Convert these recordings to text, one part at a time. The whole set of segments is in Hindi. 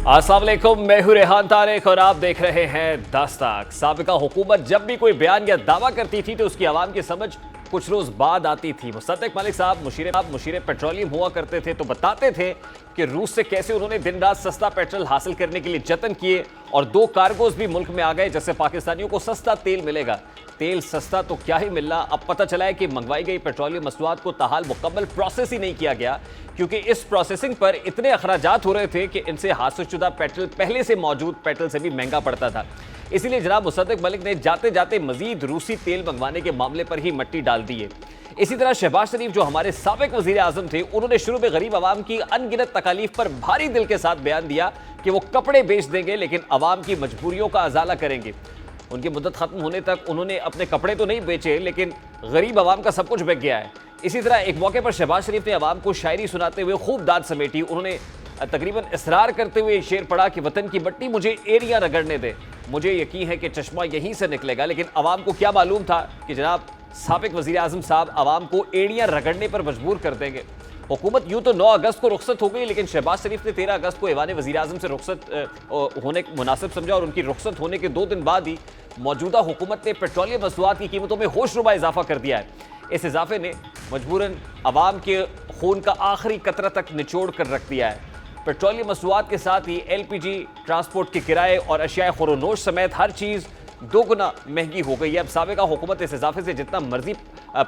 अस्सलाम वालेकुम, मैं हूं रेहान तारिक और आप देख रहे हैं दस्तक। साबिका हुकूमत जब भी कोई बयान या दावा करती थी तो उसकी आवाम की समझ कुछ रोज बाद आती थी। मुसद्दिक मलिक साहब मुशीर पेट्रोलियम हुआ करते थे तो बताते थे कि रूस से कैसे उन्होंने दिन रात सस्ता पेट्रोल हासिल करने के लिए जतन किए और 2 कार्गोज भी मुल्क में आ गए जिससे पाकिस्तानियों को सस्ता तेल मिलेगा। तेल सस्ता तो क्या ही मिलना, अब पता चला है कि मंगवाई गई पेट्रोलियम मसनूआत को ताहाल मुकम्मल प्रोसेस ही नहीं किया गया क्योंकि इस प्रोसेसिंग पर इतने अखराजात हो रहे थे कि इनसे हासिलशुदा पेट्रोल पहले से मौजूद पेट्रोल से भी महंगा पड़ता था। इसीलिए जनाब मुसद्दिक मलिक ने जाते जाते मजीद रूसी तेल मंगवाने के मामले पर ही मट्टी डाल दी है। इसी तरह शहबाज शरीफ जो हमारे साबिक वजीर आजम थे, उन्होंने शुरू में गरीब आवाम की अनगिनत तकालीफ पर भारी दिल के साथ बयान दिया कि वो कपड़े बेच देंगे लेकिन आवाम की मजबूरियों का अजाला करेंगे। उनकी मुद्दत खत्म होने तक उन्होंने अपने कपड़े तो नहीं बेचे लेकिन गरीब आवाम का सब कुछ बिक गया है। इसी तरह एक मौके पर शहबाज शरीफ ने आवाम को शायरी सुनाते हुए खूब दाद समेटी। उन्होंने तकरीबन इसरार करते हुए शेर पढ़ा कि वतन की मट्टी मुझे एड़ियां रगड़ने दे, मुझे यकीन है कि चश्मा यहीं से निकलेगा। लेकिन आवाम को क्या मालूम था कि जनाब साबिक वजीर आजम साहब आवाम को एड़ियां रगड़ने पर मजबूर कर देंगे। हुकूमत यूं तो 9 अगस्त को रुखसत हो गई लेकिन शहबाज शरीफ ने 13 अगस्त को ऐवान वजीर आजम से रुखसत होने मुनासिब समझा और उनकी रुखसत होने के 2 दिन बाद ही मौजूदा हुकूमत ने पेट्रोलियम मसनूआत की कीमतों में होशरुबा इजाफा कर दिया है। इस इजाफे ने मजबूरन आवाम के खून का आखिरी कतरा तक निचोड़ कर रख दिया है। पेट्रोलियम मसनूआत के साथ ही LPG ट्रांसपोर्ट के किराए और अशियाए खुरोनोश समेत हर चीज़ 2 गुना महंगी हो गई है। अब साबिका हुकूमत इस इजाफे से जितना मर्जी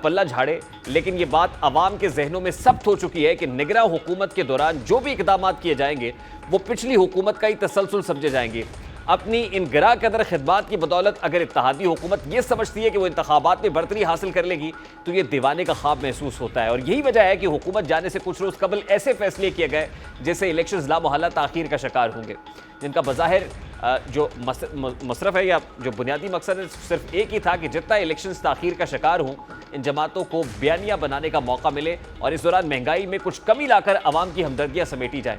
पल्ला झाड़े लेकिन ये बात आवाम के जहनों में सख्त हो चुकी है कि निगरां हुकूमत के दौरान जो भी इकदाम किए जाएंगे वो पिछली हुकूमत का ही तसलसल समझे जाएंगे। अपनी इन गिरा कदर खिदमात की बदौलत अगर इत्तेहादी हुकूमत ये समझती है कि वो इंतखाबात में बरतरी हासिल कर लेगी तो ये दीवाने का ख्वाब महसूस होता है। और यही वजह है कि हुकूमत जाने से कुछ रोज़ कबल ऐसे फैसले किए गए जैसे इलेक्शन लामहल्ला ताखीर का शिकार होंगे, जिनका बज़ाहिर जो मसरफ है या जो बुनियादी मकसद है सिर्फ एक ही था कि जितना इलेक्शन ताखीर का शिकार हों इन जमातों को बयानिया बनाने का मौका मिले और इस दौरान महंगाई में कुछ कमी लाकर आवाम की हमदर्दियाँ समेटी जाएँ।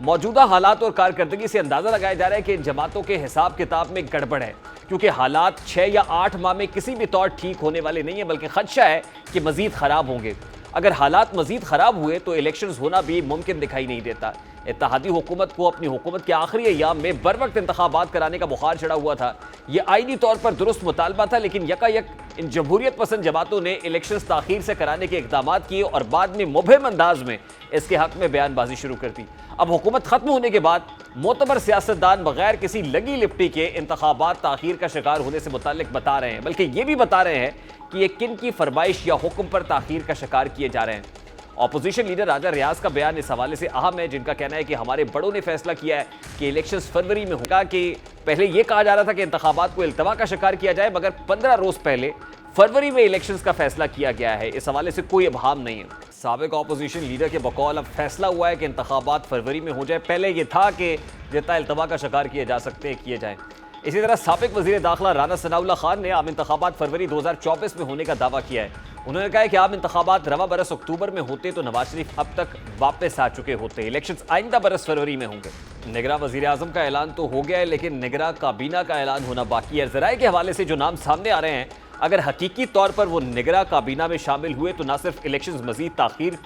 मौजूदा हालात और कारकर्दगी से अंदाज़ा लगाया जा रहा है कि इन जमातों के हिसाब किताब में गड़बड़ है क्योंकि हालात 6 या 8 माह में किसी भी तौर ठीक होने वाले नहीं है बल्कि खदशा है कि मजीद ख़राब होंगे। अगर हालात मजीद ख़राब हुए तो इलेक्शंस होना भी मुमकिन दिखाई नहीं देता। इत्तेहादी हुकूमत को अपनी हुकूमत के आखिरी अय्याम में बर वक्त इंतखाबात कराने का बुखार चढ़ा हुआ था। यह आईनी तौर पर दुरुस्त मुतालबा था लेकिन यकायक इन जमहूरियत पसंद जमातों ने इलेक्शंस ताखीर से कराने के इकदाम किए और बाद में मुबहिम अंदाज में इसके हक में बयानबाजी शुरू कर दी। अब हुकूमत खत्म होने के बाद मोतबर सियासतदान बगैर किसी लगी लिपटी के इंतखाबात ताखीर का शिकार होने से मुताल्लिक बता रहे हैं, बल्कि ये भी बता रहे हैं कि ये किन की फरमाइश या हुक्म पर ताखीर का शिकार किए जा रहे हैं। ऑपोजिशन लीडर राजा रियाज का बयान इस हवाले से अहम है, जिनका कहना है कि हमारे बड़ों ने फैसला किया है कि इलेक्शंस फरवरी में होगा। कि पहले यह कहा जा रहा था कि इंतखाबात को इल्तवा का शिकार किया जाए मगर 15 रोज पहले फरवरी में इलेक्शंस का फैसला किया गया है। इस हवाले से कोई अभाम नहीं है। साबिक ऑपोजिशन लीडर के बकौल अब फैसला हुआ है कि इंतखाबात फरवरी में हो जाए। पहले यह था कि जितना इल्तवा का शिकार किए जा सकते हैं किए जाए। इसी तरह साबिक वजीर दाखिला राना सनाउल्लाह खान ने आम इंतखाबात फरवरी 2024 में होने का दावा किया है। उन्होंने कहा है कि आम इंतखाबात रवा बरस अक्टूबर में होते तो नवाज शरीफ अब तक वापस आ चुके होते। इलेक्शंस आइंदा बरस फरवरी में होंगे। निगरां वजीर आजम का ऐलान तो हो गया है लेकिन निगरां काबीना का ऐलान होना बाकी है। ज़राए के हवाले से जो नाम सामने आ रहे हैं, अगर हकीकी तौर पर वो निगरां काबीना में शामिल हुए तो ना सिर्फ इलेक्शंस मजीद ताखीर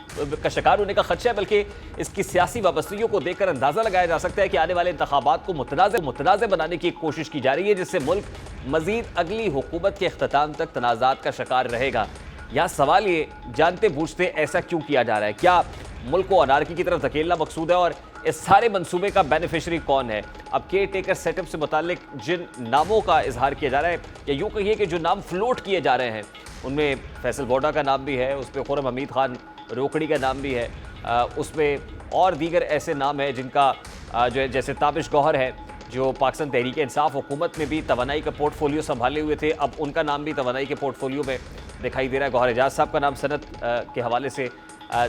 का शिकार होने का खदशा है बल्कि इसकी सियासी वाबस्तगियों को देखकर अंदाज़ा लगाया जा सकता है कि आने वाले इंतखाबात को मुतनाज़ बनाने की कोशिश की जा रही है जिससे मुल्क मजीद अगली हुकूमत के अख्ताम तक तनाज़ात का शिकार रहेगा। यहाँ सवाल ये जानते बूझते ऐसा क्यों किया जा रहा है? क्या मुल्क को अनारकी की तरफ धकेलना मकसूद है और इस सारे मंसूबे का बेनिफिशरी कौन है? अब केयर टेकर सेटअप से मुतालिक जिन नामों का इजहार किया जा रहा है या यूँ कहिए कि जो नाम फ्लोट किए जा रहे हैं उनमें फैसल बोडा का नाम भी है, उस पर खुर्रम हमीद खान रोकड़ी का नाम भी है, उसमें और दीगर ऐसे नाम हैं जिनका जो है जैसे ताबिश गौहर है जो पाकिस्तान तहरीक इंसाफ हुकूमत में भी तवानाई का पोर्टफोलियो संभाले हुए थे, अब उनका नाम भी तवानाई के पोर्टफोलियो में दिखाई दे रहा है। गौहर एजाज साहब का नाम सनत के हवाले से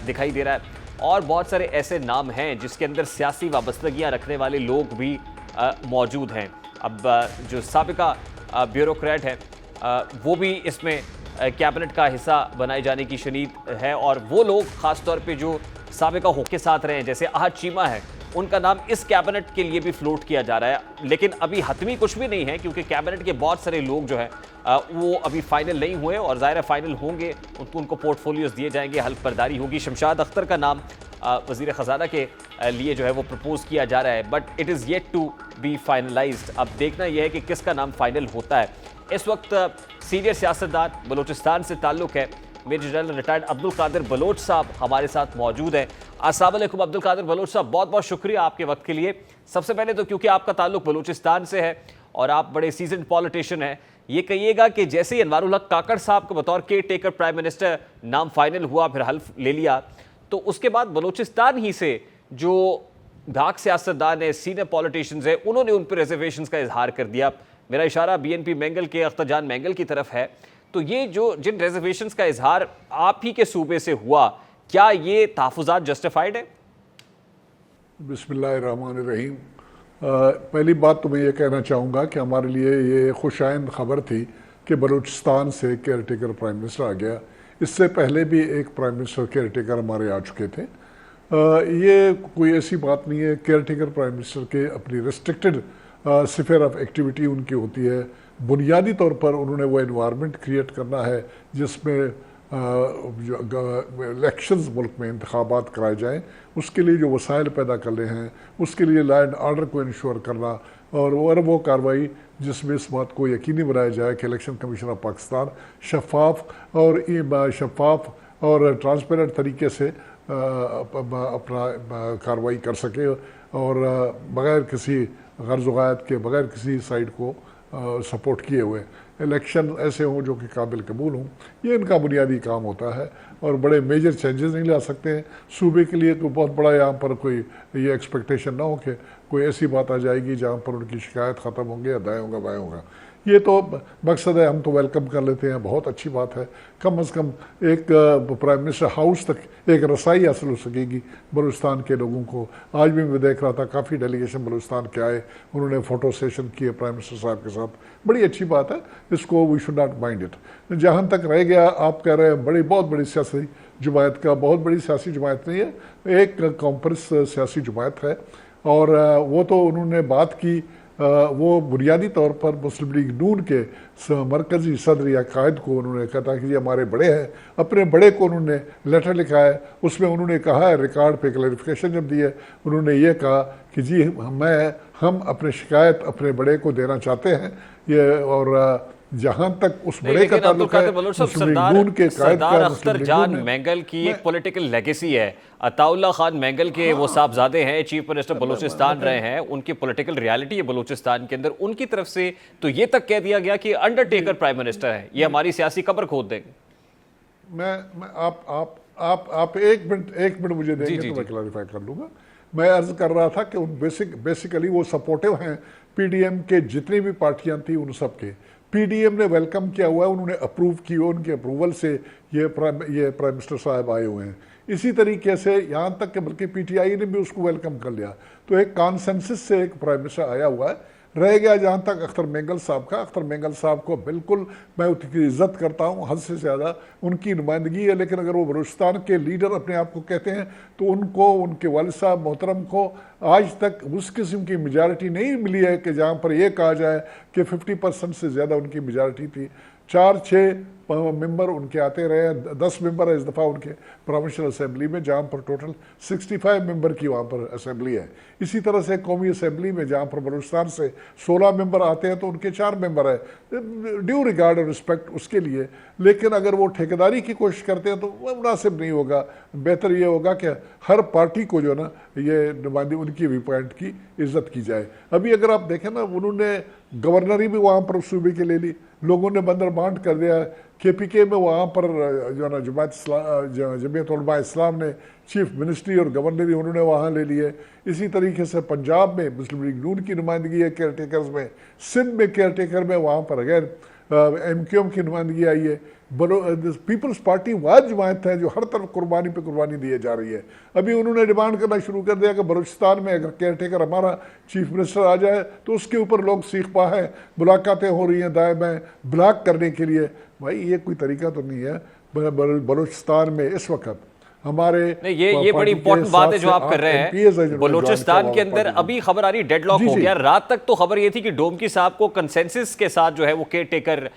दिखाई दे रहा है और बहुत सारे ऐसे नाम हैं जिसके अंदर सियासी वाबस्तगियाँ रखने वाले लोग भी मौजूद हैं। अब जो साबिका ब्यूरोक्रेट है वो भी इसमें कैबिनेट का हिस्सा बनाए जाने की शनीद है और वो लोग ख़ास तौर पे जो साबिका हुक्म के साथ रहे हैं जैसे अहद चीमा है, उनका नाम इस कैबिनेट के लिए भी फ्लोट किया जा रहा है। लेकिन अभी हतमी कुछ भी नहीं है क्योंकि कैबिनेट के बहुत सारे लोग जो है वो अभी फाइनल नहीं हुए और ज़ाहिर फाइनल होंगे उनको पोर्टफोलियोज दिए जाएंगे, हल्फ बर्दारी होगी। शमशाद अख्तर का नाम वज़ीर ख़ज़ाना के लिए जो है वो प्रपोज किया जा रहा है, but it is yet to be finalised. अब देखना यह है कि किसका नाम फाइनल होता है। इस वक्त सीनियर सियासतदान बलूचिस्तान से ताल्लुक़ है major general retired Abdul Qadir Baloch साहब हमारे साथ मौजूद हैं। अस्सलाम वालेकुम अब्दुल कादिर बलोच साहब, बहुत बहुत शुक्रिया आपके वक्त के लिए। सबसे पहले तो क्योंकि आपका ताल्लुक बलूचिस्तान से है और आप बड़े सीजन पॉलिटिशियन हैं, ये कहिएगा कि जैसे ही अनवारुल हक काकड़ साहब को बतौर केयर टेकर प्राइम मिनिस्टर नाम फाइनल हुआ, फिर हल्फ ले लिया, तो उसके बाद बलूचिस्तान ही से जो धाक सियासतदान है, सीनियर पॉलिटिशियंस है, उन्होंने उन पर रिजर्वेशंस का इजहार कर दिया। मेरा इशारा बीएनपी मैंगल के अख्तर जान मैंगल की तरफ है। तो ये जो जिन रिजर्वेशंस का इजहार आप ही के सूबे से हुआ, क्या ये तहफ़्फ़ुज़ात जस्टिफाइड है? बिस्मिल्लाहिर्रहमानिर्रहीम। पहली बात तो मैं ये कहना चाहूँगा कि हमारे लिए ये खुशाइंद खबर थी कि बलूचिस्तान से केयर टेकर प्राइम मिनिस्टर आ गया। इससे पहले भी एक प्राइम मिनिस्टर केयर टेकर हमारे आ चुके थे। ये कोई ऐसी बात नहीं है। केयर टेकर प्राइम मिनिस्टर के अपनी रिस्ट्रिक्टेड स्फीयर ऑफ एक्टिविटी उनकी होती है। बुनियादी तौर पर उन्होंने वो इन्वायरमेंट क्रिएट करना है जिसमें इलेक्शंस मुल्क में इंतखाबात कराए जाएँ, उसके लिए जो वसाइल पैदा करने हैं, उसके लिए लॉ एंड ऑर्डर को इंश्योर करना और वो कार्रवाई जिसमें इस बात को यकीनी बनाया जाए कि इलेक्शन कमीशन ऑफ पाकिस्तान शफाफ और ट्रांसपेरेंट तरीके से अपना कार्रवाई कर सके और बग़ैर किसी गर्ज़ ग़ायत के, बग़ैर किसी साइड को सपोर्ट किए हुए इलेक्शन ऐसे हों जो कि काबिल कबूल हों। ये इनका बुनियादी काम होता है और बड़े मेजर चेंजेस नहीं ला सकते हैं सूबे के लिए। तो बहुत बड़ा यहाँ पर कोई ये एक्सपेक्टेशन ना हो कि कोई ऐसी बात आ जाएगी जहाँ पर उनकी शिकायत ख़त्म होंगे या दाएँ होगा बाएँ होगा। ये तो मकसद है, हम तो वेलकम कर लेते हैं, बहुत अच्छी बात है। कम से कम एक प्राइम मिनिस्टर हाउस तक एक रसाई हासिल हो सकेगी बलूचिस्तान के लोगों को। आज भी मैं देख रहा था काफ़ी डेलीगेशन बलूचिस्तान के आए, उन्होंने फ़ोटो सेशन किए प्राइम मिनिस्टर साहब के साथ, बड़ी अच्छी बात है। इसको we should not mind it. जहाँ तक रह गया, आप कह रहे हैं बहुत बड़ी सियासी जमायत का, बहुत बड़ी सियासी जमायत नहीं है, एक कॉन्फ्रेंस सियासी जमायत है और वो तो उन्होंने बात की, वो बुनियादी तौर पर मुस्लिम लीग नून के मरकज़ी सदर या कायद को उन्होंने कहा कि ये हमारे बड़े हैं, अपने बड़े को उन्होंने लेटर लिखा है। उसमें उन्होंने कहा है, रिकॉर्ड पे क्लैरिफिकेशन जब दी है, उन्होंने ये कहा कि जी हम अपने शिकायत अपने बड़े को देना चाहते हैं ये। और जहां तक उस बड़े का ताल्लुक है, सरदार अख्तर जान मैंगल की एक पॉलिटिकल लेगेसी है। अताउल्ला खान मैंगल के वो साहबजादे हैं, चीफ मिनिस्टर बलूचिस्तान रहे हैं, उनकी पॉलिटिकल रियलिटी है बलूचिस्तान के अंदर। उनकी तरफ से तो ये तक कह दिया गया कि अंडरटेकर प्राइम मिनिस्टर है, ये हमारी सियासी कब्र खोद देंगे। आप एक मिनट मुझे देंगे तो मैं क्लैरिफाई कर लूँगा। मैं अर्ज कर रहा था कि बेसिकली वो सपोर्टिव हैं पीडीएम के, जितनी भी पार्टियां थी उन सब के। पीडीएम ने वेलकम किया हुआ है, उन्होंने अप्रूव किया, उनके अप्रूवल से ये प्राइम मिनिस्टर साहब आए हुए हैं। इसी तरीके से यहाँ तक कि बल्कि पीटीआई ने भी उसको वेलकम कर लिया। तो एक कॉन्सेंसस से एक प्राइम मिनिस्टर आया हुआ है। रह गया जहाँ तक अख्तर मैंगल साहब का, अख्तर मैंगल साहब को बिल्कुल मैं उनकी इज्जत करता हूँ, हद से ज़्यादा उनकी नुमाइंदगी है। लेकिन अगर वो बलूचिस्तान के लीडर अपने आप को कहते हैं तो उनको, उनके वालिद साहब मोहतरम को आज तक उस किस्म की मेजॉरिटी नहीं मिली है कि जहाँ पर यह कहा जाए कि 50% से ज़्यादा उनकी मेजॉरिटी थी। 4-6 मेंबर उनके आते रहे, 10 मेंबर है इस दफ़ा उनके प्रोविंशियल असेंबली में, जहाँ पर टोटल 65 मेंबर की वहाँ पर असेंबली है। इसी तरह से कौमी असेंबली में जहाँ पर बलूचिस्तान से 16 मेंबर आते हैं तो उनके 4 मेंबर है। ड्यू रिगार्ड और रिस्पेक्ट उसके लिए। लेकिन अगर वो ठेकेदारी की कोशिश करते हैं तो वह मुनासिब नहीं होगा। बेहतर ये होगा कि हर पार्टी को जो ना ये नुमाइंदगी उनकी व्यू पॉइंट की इज्जत की जाए। अभी अगर आप देखें ना, उन्होंने गवर्नरी भी वहाँ पर सूबे के ले ली, लोगों ने बंदर बांट कर दिया। केपीके में वहाँ पर जो ना जमीयत उलमा इस्लाम ने चीफ मिनिस्ट्री और गवर्नरी उन्होंने वहाँ ले लिए। इसी तरीके से पंजाब में मुस्लिम लीग नून की नुमाइंदगी है केयर टेकर्स में, सिंध में केयर टेकर में वहाँ पर अगैर MQM की नुमाइंदगी आई है। पीपल्स पार्टी वाद जमायत है जो हर तरफ कुर्बानी पे कुर्बानी दी जा रही है। अभी उन्होंने डिमांड करना शुरू कर दिया कि बलूचिस्तान में अगर केयर टेकर हमारा चीफ मिनिस्टर आ जाए तो उसके ऊपर लोग सीख पा हैं, मुलाकातें हो रही हैं दाएं बाएं ब्लॉक करने के लिए। भाई ये कोई तरीका तो नहीं है। बलूचिस्तान में इस वक्त हमारे नहीं, ये बड़ी इंपॉर्टेंट बात है जो आप कर रहे हैं। बलूचिस्तान के अंदर अभी खबर आ रही डेडलॉक हो गया। रात तक तो खबर ये थी कि डोमकी साहब को कंसेंसस के साथ जो है वो केयर टेकर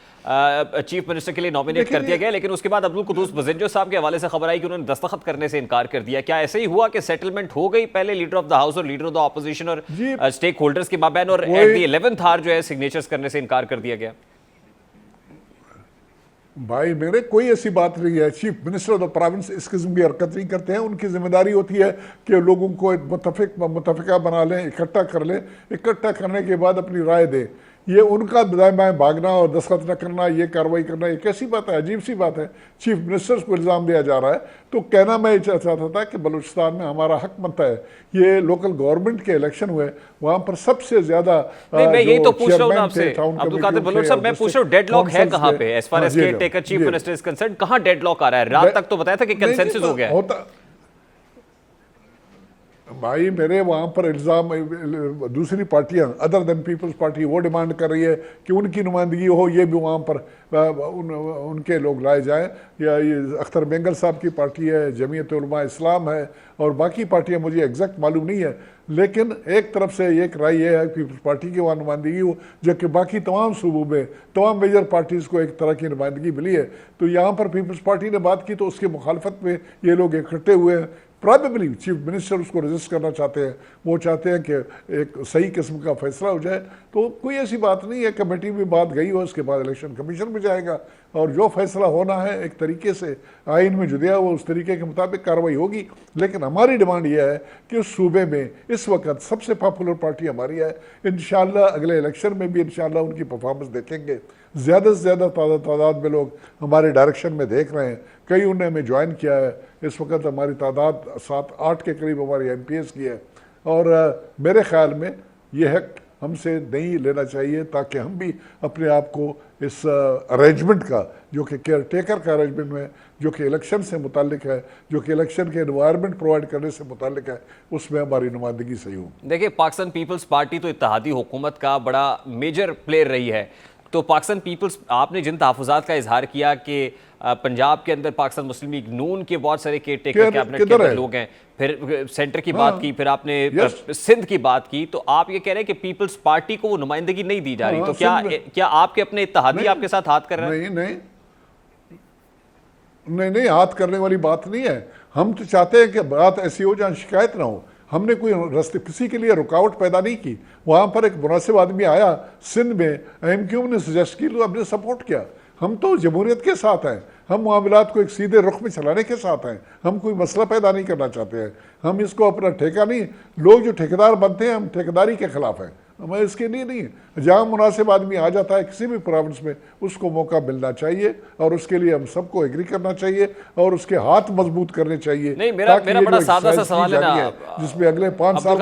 चीफ मिनिस्टर के लिए नॉमिनेट कर दिया गया, लेकिन उसके बाद अब्दुल कुद्दूस बज़ेंजो साहब के हवाले से खबर आई कि उन्होंने दस्तखत करने से इनकार कर दिया। क्या ऐसे ही हुआ कि सेटलमेंट हो गई पहले लीडर ऑफ द हाउस और लीडर ऑफ द ऑपोजिशन और स्टेक होल्डर्स के माबैन, और एट द 11th आवर जो है सिग्नेचर्स करने से इनकार कर दिया गया? भाई मेरे कोई ऐसी बात नहीं है। Chief minister of the province इस किस्म की हरकत नहीं करते हैं। उनकी जिम्मेदारी होती है कि लोगों को मुतफिका बना लें, इकट्ठा कर लें, इकट्ठा करने के बाद अपनी राय दें। ये उनका दाएं बाएं भागना और दस्तखत न करना, ये कार्रवाई करना, ये कैसी बात है? अजीब सी बात है। चीफ मिनिस्टर को इल्ज़ाम दिया जा रहा है। तो कहना मैं ये चाहता था कि बलूचिस्तान में हमारा हक बनता है। ये लोकल गवर्नमेंट के इलेक्शन हुए, वहाँ पर सबसे ज्यादा मैं यही तो पूछ रहा हूँ आपसे अब्दुल कादिर बलोच साहब, मैं पूछ रहा हूँ डेडलॉक है कहाँ पे as far as caretaker chief minister is concerned? कहाँ डेडलॉक आ रहा है? रात तक तो बताया था कि कंसेंसस हो गया है। भाई मेरे वहाँ पर इल्ज़ाम दूसरी पार्टियाँ अदर देन पीपल्स पार्टी वो डिमांड कर रही है कि उनकी नुमाइंदगी हो, ये भी वहाँ पर उनके लोग लाए जाएं। या ये अख्तर बेंगल साहब की पार्टी है, जमीयत उलमा इस्लाम है और बाकी पार्टियाँ, मुझे एग्जैक्ट मालूम नहीं है, लेकिन एक तरफ से एक राय ये है कि पीपल्स पार्टी की वहाँ नुमाइंदगी हो, जबकि बाकी तमाम सूबों में तमाम मेजर पार्टीज़ को एक तरह की नुमाइंदगी मिली है। तो यहाँ पर पीपल्स पार्टी ने बात की तो उसकी मुखालफत में ये लोग इकट्ठे हुए हैं। प्रॉबेबली चीफ मिनिस्टर उसको रजिस्ट करना चाहते हैं। वो चाहते हैं कि एक सही किस्म का फैसला हो जाए। तो कोई ऐसी बात नहीं है, कमेटी में बात गई हो, उसके बाद इलेक्शन कमीशन में जाएगा और जो फैसला होना है एक तरीके से आइन में जो दिया वो उस तरीके के मुताबिक कार्रवाई होगी। लेकिन हमारी डिमांड यह है कि उस सूबे में इस वक्त सबसे पॉपुलर पार्टी हमारी है। इंशाल्लाह अगले इलेक्शन में भी इंशाल्लाह उनकी परफॉर्मेंस देखेंगे। ज़्यादा से ज़्यादा तादाद में लोग हमारे डायरेक्शन में देख रहे हैं। कई उन्होंने हमें ज्वाइन किया है। इस वक्त हमारी तादाद 7-8 के करीब हमारी MPs की है। और मेरे ख्याल में यह हक हमसे नहीं लेना चाहिए, ताकि हम भी अपने आप को इस अरेंजमेंट का, जो कि केयर टेकर का अरेंजमेंट है, जो कि इलेक्शन से मुतालिक है, जो कि इलेक्शन के एनवायरनमेंट प्रोवाइड करने से मुतालिक है, उसमें हमारी नुमाइंदगी सही हो। देखिए, पाकिस्तान पीपल्स पार्टी तो इत्तेहादी हुकूमत का बड़ा मेजर प्लेयर रही है। तो पाकिस्तान पीपल्स, आपने जिन तहफ़्फ़ुज़ात का इजहार किया कि पंजाब के अंदर पाकिस्तान मुस्लिम लीग नून के बहुत सारे केयर टेकर कैबिनेट के अंदर लोग हैं, फिर सेंटर की बात की, फिर आपने सिंध की बात की, तो आप ये कह रहे हैं कि पीपल्स पार्टी को वो नुमाइंदगी नहीं दी जा रही। तो क्या आपके अपने इत्तेहादी आपके साथ हाथ कर रहे हैं? नहीं, हाथ करने वाली बात नहीं है। हम तो चाहते हैं कि बात ऐसी हो जहाँ शिकायत ना हो। हमने कोई रास्ते किसी के लिए रुकावट पैदा नहीं की। वहाँ पर एक मुनासिब आदमी आया सिंध में, MQ ने सजेस्ट की, तो हमने सपोर्ट किया। हम तो जमहूरियत के साथ हैं। हम मामलात को एक सीधे रुख में चलाने के साथ हैं। हम कोई मसला पैदा नहीं करना चाहते हैं। हम इसको अपना ठेका नहीं, लोग जो ठेकेदार बनते हैं, हम ठेकेदारी के खिलाफ हैं। हमें इसके लिए नहीं है। जहाँ मुनासिब आदमी आ जाता है किसी भी प्रोविंस में, उसको मौका मिलना चाहिए और उसके लिए हम सबको एग्री करना चाहिए और उसके हाथ मजबूत करने चाहिए। नहीं, मेरा बड़ा सादा सा सवाल है ना, जिसमें अगले 5 साल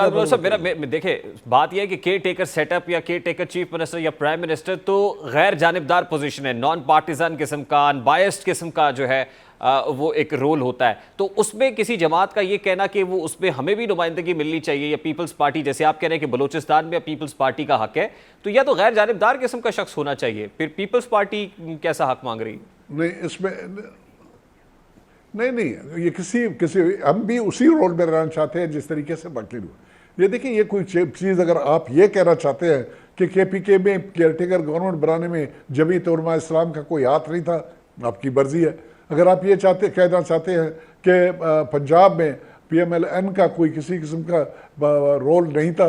देखिए, बात यह है कि केयर टेकर सेटअप या केयर टेकर चीफ मिनिस्टर या प्राइम मिनिस्टर तो गैर जानिबदार पोजीशन है, नॉन पार्टिजान किस्म का, अनबायस्ड किस्म का जो है वो एक रोल होता है। तो उसमें किसी जमात का ये कहना कि वो उसमें हमें भी नुमाइंदगी मिलनी चाहिए, या पीपल्स पार्टी, जैसे आप कह रहे हैं कि बलूचिस्तान में पीपल्स पार्टी का हक है, तो या तो गैर जानिबदार किस्म का शख्स होना चाहिए। फिर पीपल्स पार्टी कैसा हक मांग रही? नहीं, इसमें नहीं, ये किसी हम भी उसी रोल में रहना चाहते हैं जिस तरीके से बाकी लोग। ये देखिए, ये कोई चीज़ अगर आप ये कहना चाहते हैं कि KPK में केयर टेकर गवर्नमेंट बनाने में जमीयत उलमा इस्लाम का कोई हाथ नहीं था, आपकी मर्जी है। अगर आप ये कहना चाहते हैं कि पंजाब में PMLN का कोई किसी किस्म का रोल नहीं था,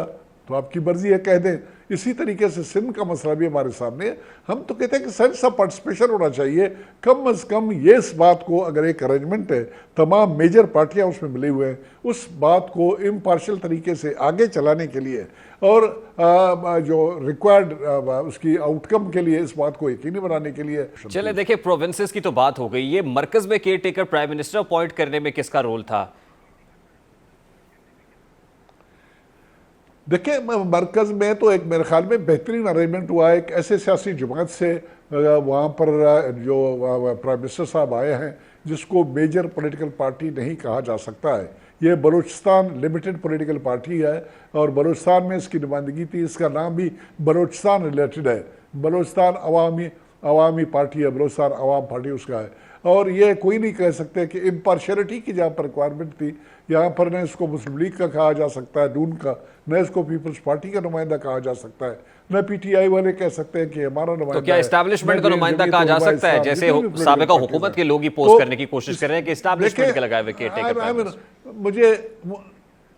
तो आपकी मर्जी है, कह दें। इसी तरीके से सिंध का मसला भी हमारे सामने है। हम तो कहते हैं कि सेंस ऑफ पार्टिसिपेशन होना चाहिए। कम अज़ कम ये इस बात को, अगर एक अरेंजमेंट है, तमाम मेजर पार्टियां उसमें मिली हुए हैं, उस बात को इम्पार्शियल तरीके से आगे चलाने के लिए और जो रिक्वायर्ड उसकी आउटकम के लिए, इस बात को यकीनी बनाने के लिए। चले देखिए, प्रोविंसेस की तो बात हो गई, ये मरकज में caretaker prime minister appoint करने में किसका रोल था? देखिए, मरकज़ में तो एक मेरे ख्याल में बेहतरीन अरेंजमेंट हुआ है। एक ऐसे सियासी जमात से वहाँ पर जो प्राइम मिनिस्टर साहब आए हैं, जिसको मेजर पॉलिटिकल पार्टी नहीं कहा जा सकता है। ये बलूचिस्तान लिमिटेड पॉलिटिकल पार्टी है और बलूचिस्तान में इसकी नुमाइंदगी थी। इसका नाम भी बलूचिस्तान रिलेटेड है। बलूचिस्तान अवामी पार्टी है, बलूचिस्तान अवाम पार्टी उसका है। और ये कोई नहीं कह सकते कि इम्पार्शियलिटी की जहाँ पर रिक्वायरमेंट थी, यहाँ पर न इसको मुस्लिम लीग का कहा जा सकता है, नून का, न इसको पीपल्स पार्टी का नुमाइंदा कहा जा सकता है, न पीटीआई वाले कह सकते हैं कि हमारा नुमाइंदा। तो क्या एस्टैब्लिशमेंट का नुमाइंदा कहा जा सकता है, जैसे साबिका हुकूमत के लोग ही पोस्ट करने की कोशिश कर रहे हैं कि एस्टैब्लिशमेंट के लगाए हुए केयरटेकर?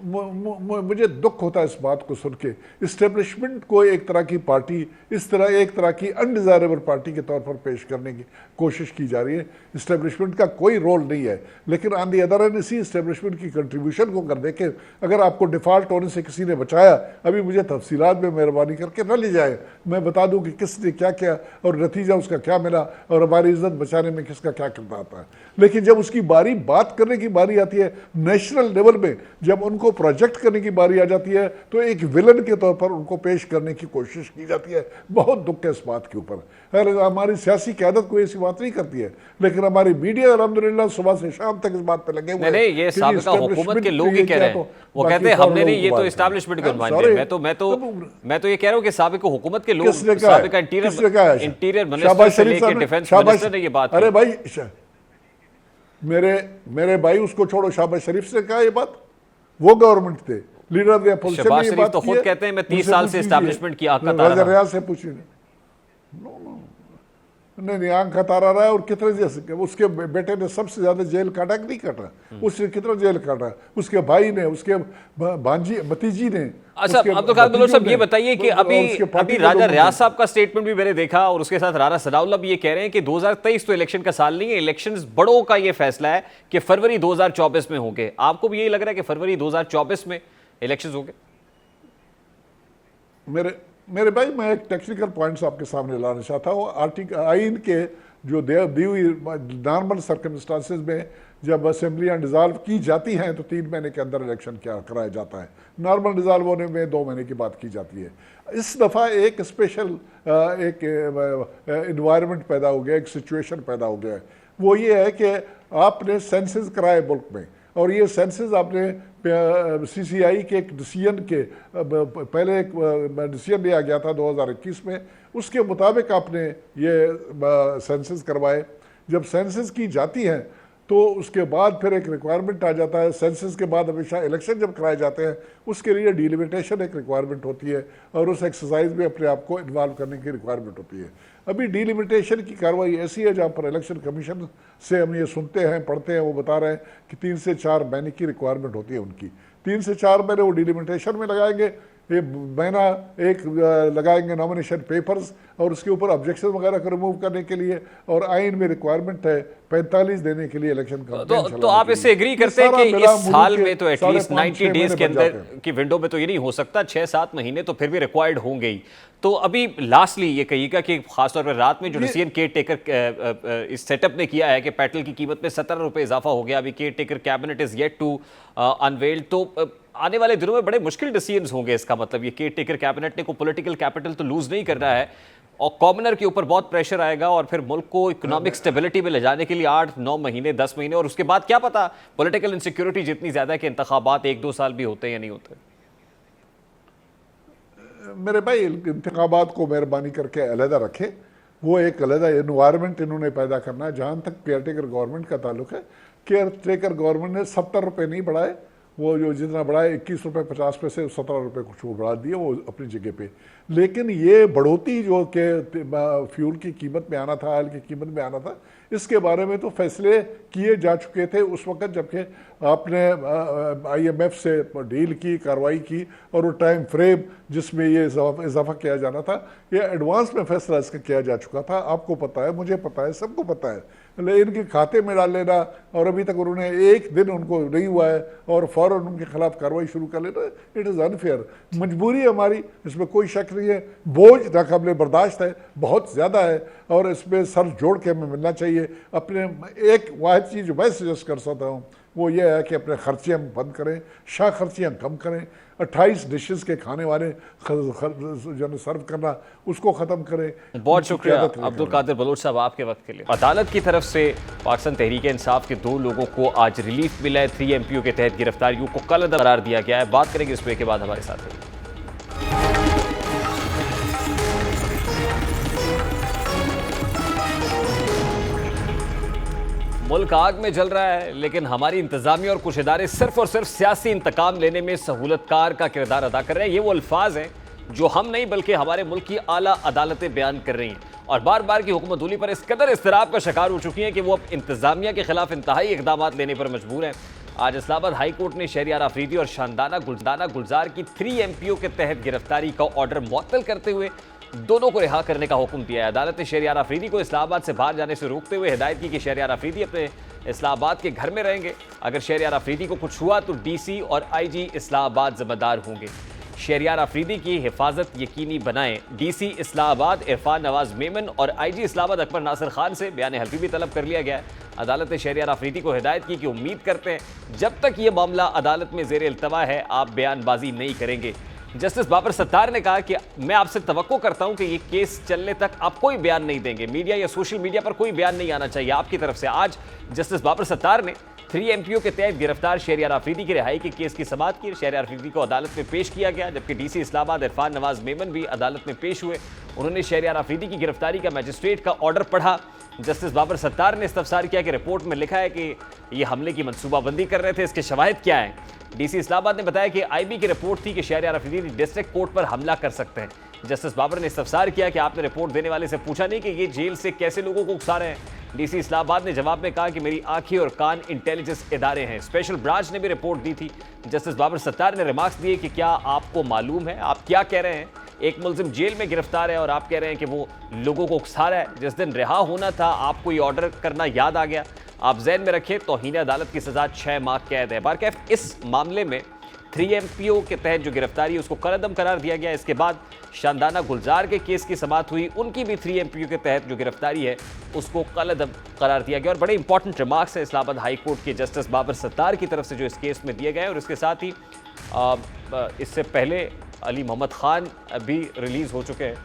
मुझे दुख होता है इस बात को सुन के। इस्टेब्लिशमेंट को एक तरह की पार्टी, एक तरह की अनडिजायरेबल पार्टी के तौर पर पेश करने की कोशिश की जा रही है। इस्टेब्लिशमेंट का कोई रोल नहीं है, लेकिन ऑन दी अदर हैंड इसी इस्टेब्लिशमेंट की कंट्रीब्यूशन को कर देखे, अगर आपको डिफॉल्ट होने से किसी ने बचाया, अभी मुझे तफसीलात में मेहरबानी करके न ले जाए, मैं बता दूं कि किसने क्या किया और नतीजा उसका क्या मिला और हमारी इज्जत बचाने में किसका क्या किरदार था। लेकिन जब उसकी बारी बात करने की बारी आती है नेशनल लेवल में, जब उनको प्रोजेक्ट करने की बारी आ जाती है, तो एक विलन के तौर पर उनको पेश करने की कोशिश की जाती है। बहुत दुख है इस बात के ऊपर। हमारी सियासी क़यादत कोई ऐसी बात नहीं करती है, लेकिन हमारी मीडिया अल्हम्दुलिल्लाह सुबह से शाम तक इस बात पे लगे हुए हैं। नहीं, ये साबिका हुकूमत के लोग ही कह रहे हैं, वो कहते हैं हमने नहीं, ये तो एस्टैब्लिशमेंट के नुमाइंदे। मैं तो ये कह रहा हूं कि साबिका हुकूमत के लोग, साबिका इंटीरियर मिनिस्टर से लेकर डिफेंस मिनिस्टर ने ये बात। अरे भाई, मेरे भाई उसको छोड़ो, शहबाज शरीफ से कहा ये बात, वो गवर्नमेंट थे, leader of the opposition. Shehbaz Sharif तो खुद कहते हैं मैं 30 साल से एस्टैब्लिशमेंट की आंख खता रहा हूं। से पूछिए। नहीं, आंख खता रहा है। और कितने जैसे उसके बेटे ने सबसे ज्यादा जेल काटा कि नहीं काटा? उसने कितना जेल काटा? उसके भाई ने, उसके भतीजी ने। अच्छा, अब्दुल कादिर बलोच साहब, ये बताइए कि अभी राजा रियाज साहब का स्टेटमेंट भी मैंने देखा, और उसके साथ राणा सनाउल्लाह भी ये कह रहे हैं कि 2023 तो इलेक्शन का साल नहीं है, इलेक्शंस बड़ों का ये फैसला है कि फरवरी 2024 में होंगे। आपको भी यही लग रहा है कि फरवरी 2024 में इलेक्शंस होंगे? मेरे भाई, मैं एक टेक्निकल पॉइंट्स आपके सामने लाना चाहता हूँ। आइन के जो दी हुई नॉर्मल सर्कमस्टांसेस में जब असेंबलियां डिज़ाल्व की जाती हैं तो 3 महीने के अंदर इलेक्शन कराया जाता है। नॉर्मल डिज़ाल्व होने में 2 महीने की बात की जाती है। इस दफ़ा एक स्पेशल इन्वायरमेंट पैदा हो गया, एक सिचुएशन पैदा हो गया है। वो ये है कि आपने सेंसस कराए मुल्क में, और ये सेंसस आपने CCI के एक डिसीजन के पहले एक डिसीजन लिया गया था 2021 में, उसके मुताबिक आपने ये सेंसस करवाए। जब सेंसस की जाती हैं तो उसके बाद फिर एक रिक्वायरमेंट आ जाता है। सेंसस के बाद हमेशा इलेक्शन जब कराए जाते हैं, उसके लिए डिलिमिटेशन एक रिक्वायरमेंट होती है, और उस एक्सरसाइज में अपने आप को इन्वॉल्व करने की रिक्वायरमेंट होती है। अभी डिलिमिटेशन की कार्रवाई ऐसी है जहाँ पर इलेक्शन कमीशन से हम ये सुनते हैं, पढ़ते हैं, वो बता रहे हैं कि 3 से 4 महीने की रिक्वायरमेंट होती है उनकी। 3 से 4 महीने वो डिलिमिटेशन में लगाएंगे, ये महीना एक लगाएंगे नॉमिनेशन पेपर्स, और उसके ऊपर ऑब्जेक्शन वगैरह को रिमूव करने के लिए, और आइन में रिक्वायरमेंट है 45 देने के लिए इलेक्शन का। तो आप इससे एग्री करते हैं कि इस साल में तो एटलीस्ट 90 डेज के अंदर की विंडो में तो ये नहीं हो सकता, 6-7 महीने तो फिर भी रिक्वायर्ड होंगे ही। तो अभी लास्टली ये कहिएगा कि खासतौर पर रात में जो डिसीजन केयर टेकर इस सेटअप ने किया है कि पेट्रोल की कीमत में 17 रुपये इजाफा हो गया, अभी caretaker cabinet is yet to unveiled, तो आने वाले दिनों में बड़े मुश्किल डिसीजंस होंगे। इसका मतलब ये केयर टेकर कैबिनेट ने को पॉलिटिकल कैपिटल तो लूज नहीं करना है, और कॉमनर के ऊपर बहुत प्रेशर आएगा, और फिर मुल्क को इकोनॉमिक स्टेबिलिटी में ले जाने के लिए 8-9 महीने 10 महीने, और उसके बाद क्या पता पॉलिटिकल इनसिक्योरिटी जितनी ज्यादा है कि इंतखाबात 1-2 साल भी होते हैं या नहीं होते। मेरे भाई, इंतखाबात को मेहरबानी करके अलहदा रखे, वो एक अलहदा इन्वायरमेंट इन्होंने पैदा करना है। जहाँ तक केयर टेकर गवर्नमेंट का ताल्लुक है, केयर टेकर गवर्नमेंट ने 70 रुपये नहीं बढ़ाए, वो जो जितना बढ़ाए 21 रुपये 50 पैसे 17 रुपये कुछ वो बढ़ा दिए, वो अपनी जगह पे। लेकिन ये बढ़ोतरी जो कि फ्यूल की कीमत में आना था, ऑयल की कीमत में आना था, इसके बारे में तो फैसले किए जा चुके थे उस वक्त, जबकि आपने IMF से डील की, कार्रवाई की, और वो टाइम फ्रेम जिसमें ये इजाफा किया जाना था, ये एडवांस में फैसला इसका किया जा चुका था। आपको पता है, मुझे पता है, सबको पता है। इनके खाते में डाल लेना, और अभी तक उन्होंने एक दिन उनको नहीं हुआ है और फौरन उनके खिलाफ कार्रवाई शुरू कर लेना, इट इज़ अनफेयर। मजबूरी है हमारी, इसमें कोई शक नहीं है। बोझ नाकाबिले बर्दाश्त है, बहुत ज़्यादा है, और इसमें सर जोड़ के हमें मिलना चाहिए। अपने एक वाहिद चीज़ जो मैं सजेस्ट कर सकता हूँ वो ये है कि अपने खर्चे हम बंद करें, शाह खर्चियाँ कम करें, 28 डिशेस के खाने वाले जो सर्व करना उसको ख़त्म करें। बहुत शुक्रिया अब्दुल कादिर बलोच साहब आपके वक्त के लिए। अदालत की तरफ से पाकिस्तान तहरीक इंसाफ के 2 लोगों को आज रिलीफ मिला है। 3 MPO के तहत गिरफ्तारियों को कल अदा करार दिया गया है। बात करेंगे इस ब्रेक के बाद, हमारे साथ है। मुल्क आग में जल रहा है, लेकिन हमारी इंतजामिया और कुछ इदारे सिर्फ और सिर्फ सियासी इंतकाम लेने में सहूलतकार का किरदार अदा कर रहे हैं। ये वो अल्फाज हैं जो हम नहीं बल्कि हमारे मुल्क की आला अदालतें बयान कर रही हैं और बार बार की हुकूमतूली पर इस कदर इस्तिराब का शिकार हो चुकी हैं कि वो अब इंतजामिया के खिलाफ इंतहाई इकदाम लेने पर मजबूर हैं। आज इस्लामाबाद हाई कोर्ट ने शहरियार आफरीदी और शानदाना गुलजार की 3 MPO के तहत गिरफ्तारी का ऑर्डर मुअत्तल करते हुए दोनों को रिहा करने का हुक्म दिया है। अदालत ने शहरियार आफरीदी को इस्लामाबाद से बाहर जाने से रोकते हुए हिदायत की कि शहरियार आफरीदी अपने इस्लामाबाद के घर में रहेंगे। अगर शहरियार आफरीदी को कुछ हुआ तो DC और IG इस्लामाबाद जिम्मेदार होंगे। शहरियार आफरीदी की हिफाजत यकीनी बनाएं। DC इस्लामाबाद इरफान नवाज मेमन और IG इस्लामाबाद अकबर नासिर खान से बयान हल्फी भी तलब कर लिया गया है। अदालत ने शहरियार आफरीदी को हिदायत की कि उम्मीद करते हैं जब तक ये मामला अदालत में ज़ेर इल्तवा है आप बयानबाजी नहीं करेंगे। जस्टिस बाबर सत्तार ने कहा कि मैं आपसे तवक्को करता हूं कि ये केस चलने तक आप कोई बयान नहीं देंगे, मीडिया या सोशल मीडिया पर कोई बयान नहीं आना चाहिए आपकी तरफ से। आज जस्टिस बाबर सत्तार ने 3 MPO के तहत गिरफ्तार शहरियार आफरीदी की रिहाई के केस की समाअत की। शहरियार आफरीदी को अदालत में पेश किया गया, जबकि DC इस्लामाबाद इरफान नवाज मेमन भी अदालत में पेश हुए। उन्होंने शहरियार आफरीदी की गिरफ्तारी का मजिस्ट्रेट का ऑर्डर पढ़ा। जस्टिस बाबर सत्तार ने इस्तफसार किया कि रिपोर्ट में लिखा है कि ये हमले की मनसूबाबंदी कर रहे थे, इसके शवाहिद क्या हैं। DC इस्लामाबाद ने बताया कि IB की रिपोर्ट थी कि शहरियार आफरीदी डिस्ट्रिक्ट कोर्ट पर हमला कर सकते हैं। जस्टिस बाबर ने इस्तफसार किया कि आपने रिपोर्ट देने वाले से पूछा नहीं कि ये जेल से कैसे लोगों को उकसा रहे हैं। DC इस्लामाबाद ने जवाब में कहा कि मेरी आंखें और कान इंटेलिजेंस इदारे हैं। स्पेशल ब्रांच ने भी रिपोर्ट दी थी। जस्टिस बाबर सत्तार ने रिमार्क्स दिए कि क्या आपको मालूम है आप क्या कह रहे हैं, एक मुलजिम जेल में गिरफ्तार है और आप कह रहे हैं कि वो लोगों को उकसा रहा है। जिस दिन रिहा होना था आपको ये ऑर्डर करना याद आ गया। आप जहन में रखें तौहीन अदालत की सजा 6 माह कैद है। बारकैफ इस मामले में 3 MPO के तहत जो गिरफ्तारी है उसको कलअदम करार दिया गया। इसके बाद शानदाना गुलजार के केस की समाअत हुई, उनकी भी 3 MPO के तहत जो गिरफ्तारी है उसको कलअदम करार दिया गया। और बड़े इंपॉर्टेंट रिमार्क्स है इस्लामाबाद हाई कोर्ट के जस्टिस बाबर सत्तार की तरफ से जो इस केस में दिए गए। और इसके साथ ही इससे पहले अली मोहम्मद खान भी रिलीज़ हो चुके हैं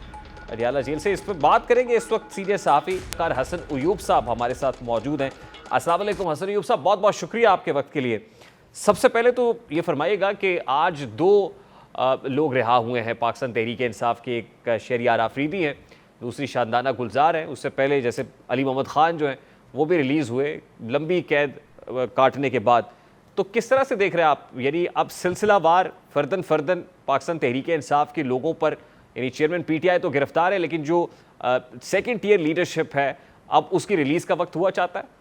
अडियाला जेल से। इस पर बात करेंगे। इस वक्त सीनियर सहाफ़ी कार हसन अयूब साहब हमारे साथ मौजूद हैं। अस्सलाम वालेकुम हसन अयूब साहब, बहुत बहुत शुक्रिया आपके वक्त के लिए। सबसे पहले तो ये फरमाइएगा कि आज 2 लोग रिहा हुए हैं पाकिस्तान तहरीक इंसाफ के, एक शहरियार आफरीदी हैं, दूसरी शानदाना गुलजार हैं। उससे पहले जैसे अली मोहम्मद खान जो हैं वो भी रिलीज़ हुए लंबी कैद काटने के बाद। तो किस तरह से देख रहे हैं आप, यानी अब सिलसिलावार फर्दन पाकिस्तान तहरीक इंसाफ के लोगों पर, यानी चेयरमैन PTI तो गिरफ्तार है लेकिन जो सेकेंड टियर लीडरशिप है अब उसकी रिलीज़ का वक्त हुआ चाहता है?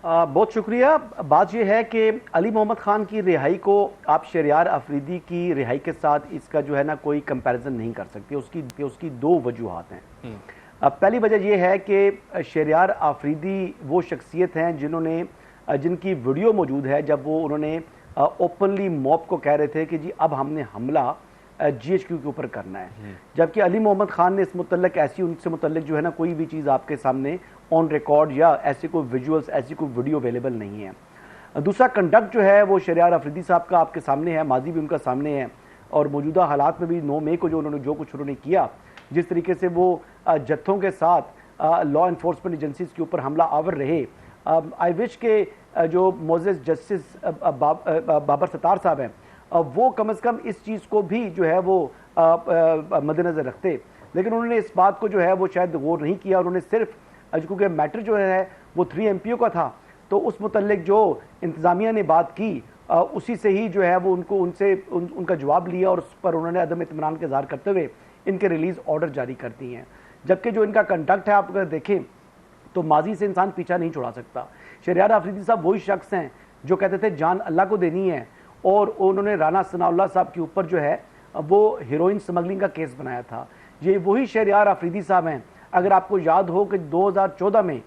बहुत शुक्रिया। बात यह है कि अली मोहम्मद खान की रिहाई को आप शहरियार आफरीदी की रिहाई के साथ इसका जो है ना कोई कंपैरिजन नहीं कर सकते। उसकी 2 वजूहात हैं। पहली वजह यह है कि शहरियार आफरीदी वो शख्सियत हैं जिनकी वीडियो मौजूद है जब वो उन्होंने ओपनली मॉब को कह रहे थे कि जी अब हमने हमला GHQ के ऊपर करना है, जबकि अली मोहम्मद खान ने इस मुतल्लिक उनसे मुतल्लिक जो है ना कोई भी चीज़ आपके सामने ऑन रिकॉर्ड या ऐसे कोई विजुअल्स, ऐसी कोई वीडियो अवेलेबल नहीं है। दूसरा कंडक्ट जो है वो शहरियार आफरीदी साहब का आपके सामने है, माजी भी उनका सामने है और मौजूदा हालात में भी 9 मई को जो कुछ उन्होंने किया, जिस तरीके से वो जत्थों के साथ लॉ इन्फोर्समेंट एजेंसीज के ऊपर हमला आवर रहे। आई विश के जो मोजेस जस्टिस बाबर सत्तार साहब हैं वो कम से कम इस चीज़ को भी जो है वो मद्देनज़र रखते, लेकिन उन्होंने इस बात को जो है वो शायद गौर नहीं किया। उन्होंने सिर्फ क्योंकि मैटर जो है वो 3 MPO का था तो उस मुतल्लिक जो इंतज़ामिया ने बात की उसी से ही जो है वो उनका जवाब लिया और उस पर उन्होंने अदम इत्मीनान का इज़हार करते हुए इनके रिलीज़ ऑर्डर जारी कर दिए हैं। जबकि जो इनका कंडक्ट है आप अगर देखें तो माजी से इंसान पीछा नहीं छुड़ा सकता। शहरियार आफरीदी साहब वही शख्स हैं जो कहते थे जान अल्लाह को देनी है और उन्होंने राना सनाउल्लाह साहब के ऊपर जो है वो हीरोइन स्मगलिंग का केस बनाया था। ये वही शहरियार आफरीदी साहब हैं। अगर आपको याद हो कि 2014 में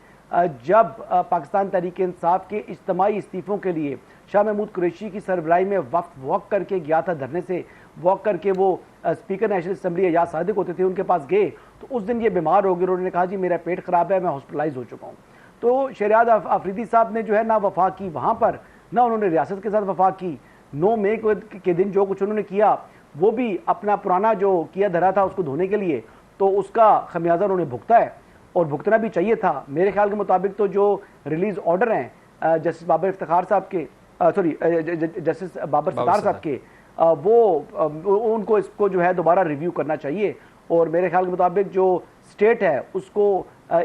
जब पाकिस्तान तहरीक इंसाफ के इज्तिमाई इस्तीफ़ों के लिए शाह महमूद कुरैशी की सरबराही में वक्त वॉक करके गया था, धरने से वॉक करके वो speaker national assembly Ayaz Sadiq होते थे उनके पास गए, तो उस दिन ये बीमार हो गए। उन्होंने कहा जी मेरा पेट ख़राब है, मैं हॉस्पिटलाइज हो चुका हूँ। तो शहरियार आफरीदी साहब ने जो है ना वफा की वहाँ पर, ना उन्होंने रियासत के साथ वफा की। 9 मई के दिन जो कुछ उन्होंने किया वो भी अपना पुराना जो किया धरा था उसको धोने के लिए, तो उसका खमियाजा उन्होंने भुगता है और भुगतना भी चाहिए था। मेरे ख्याल के मुताबिक तो जो रिलीज़ ऑर्डर हैं जस्टिस बाबर इफ्तिखार साहब के जस्टिस बाबर सत्तार साहब के, वो उनको इसको जो है दोबारा रिव्यू करना चाहिए। और मेरे ख्याल के मुताबिक जो स्टेट है उसको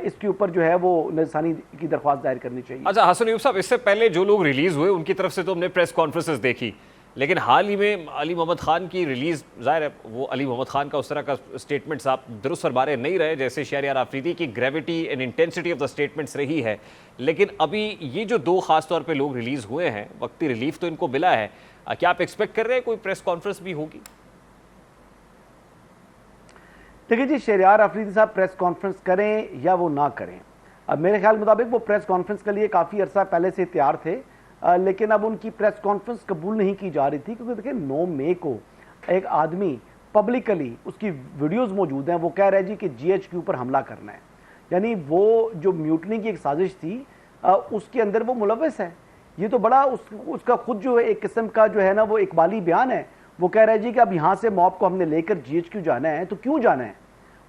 इसके ऊपर जो है वो नजरसानी की दरख्वास्त दायर करनी चाहिए। अच्छा हसन अयूब साहब, इससे पहले जो लोग रिलीज हुए उनकी तरफ से तो हमने प्रेस कॉन्फ्रेंसेस देखी, लेकिन हाल ही में अली मोहम्मद खान की रिलीज, जाहिर है वो अली मोहम्मद खान का उस तरह का स्टेटमेंट्स आप दुरुस्त फरमारे नहीं रहे जैसे शहरयार आफरीदी की gravity and intensity of the statements रही है, लेकिन अभी ये जो दो खास तौर पे लोग रिलीज हुए हैं, वक्ती रिलीफ तो इनको मिला है, क्या आप एक्सपेक्ट कर रहे हैं कोई प्रेस कॉन्फ्रेंस भी होगी? देखिए जी, शहरयार आफरीदी साहब प्रेस कॉन्फ्रेंस करें या वो ना करें, अब मेरे ख्याल मुताबिक वो प्रेस कॉन्फ्रेंस के लिए काफ़ी अरसा पहले से तैयार थे, लेकिन अब उनकी प्रेस कॉन्फ्रेंस कबूल नहीं की जा रही थी क्योंकि देखिए 9 मई को एक आदमी पब्लिकली, उसकी वीडियोस मौजूद हैं, वो कह रहा है जी कि जीएच के ऊपर हमला करना है, यानी वो जो म्यूटनी की एक साजिश थी उसके अंदर वो मुलव्वस है। ये तो बड़ा उसका खुद जो है एक किस्म का जो है ना वो इकबाली बयान है। वो कह रहा है जी कि अब यहाँ से मॉब को हमने लेकर जीएचक्यू जाना है, तो क्यों जाना है?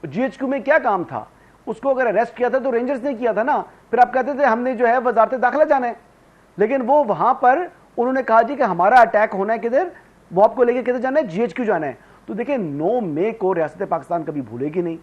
जीएचक्यू में क्या काम था? उसको अगर अरेस्ट किया था तो रेंजर्स ने किया था ना, फिर आप कहते थे हमने जो है वजारत दाखिला जाना है, लेकिन वो वहां पर उन्होंने कहा जी कि हमारा अटैक होना है किधर, मॉब को लेकर किधर जाना है, जीएचक्यू जाना है। तो देखिए 9 मई को रियासत पाकिस्तान कभी भूलेगी नहीं,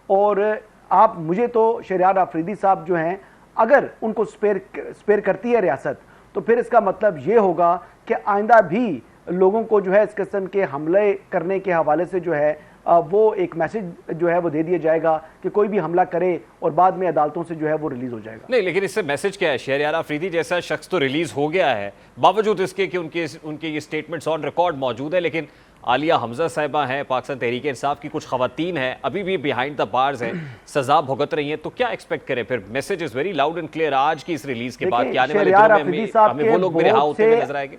और आप मुझे तो शहरयार आफरीदी साहब जो हैं अगर उनको स्पेयर करती है रियासत, तो फिर इसका मतलब ये होगा कि आइंदा भी लोगों को जो है इस किस्म के हमले करने के हवाले से जो है वो एक मैसेज जो है वो दे दिया जाएगा कि कोई भी हमला करे और बाद में अदालतों से जो है वो रिलीज हो जाएगा। नहीं, लेकिन इससे मैसेज क्या है? शहरयार आफरीदी जैसा शख्स तो रिलीज हो गया है, बावजूद इसके कि उनके ये स्टेटमेंट्स ऑन रिकॉर्ड मौजूद है, लेकिन आलिया हमजा साहिबा हैं, पाकिस्तान तहरीक इंसाफ की कुछ खवातीन हैं, अभी भी बिहाइंड द बार्स हैं, सजा भुगत रही हैं, तो क्या एक्सपेक्ट करें? फिर message is very loud and clear आज की इस रिलीज के बाद कि आने वाले दिनों में हमें वो लोग भी रिहा होते हुए नजर आएंगे।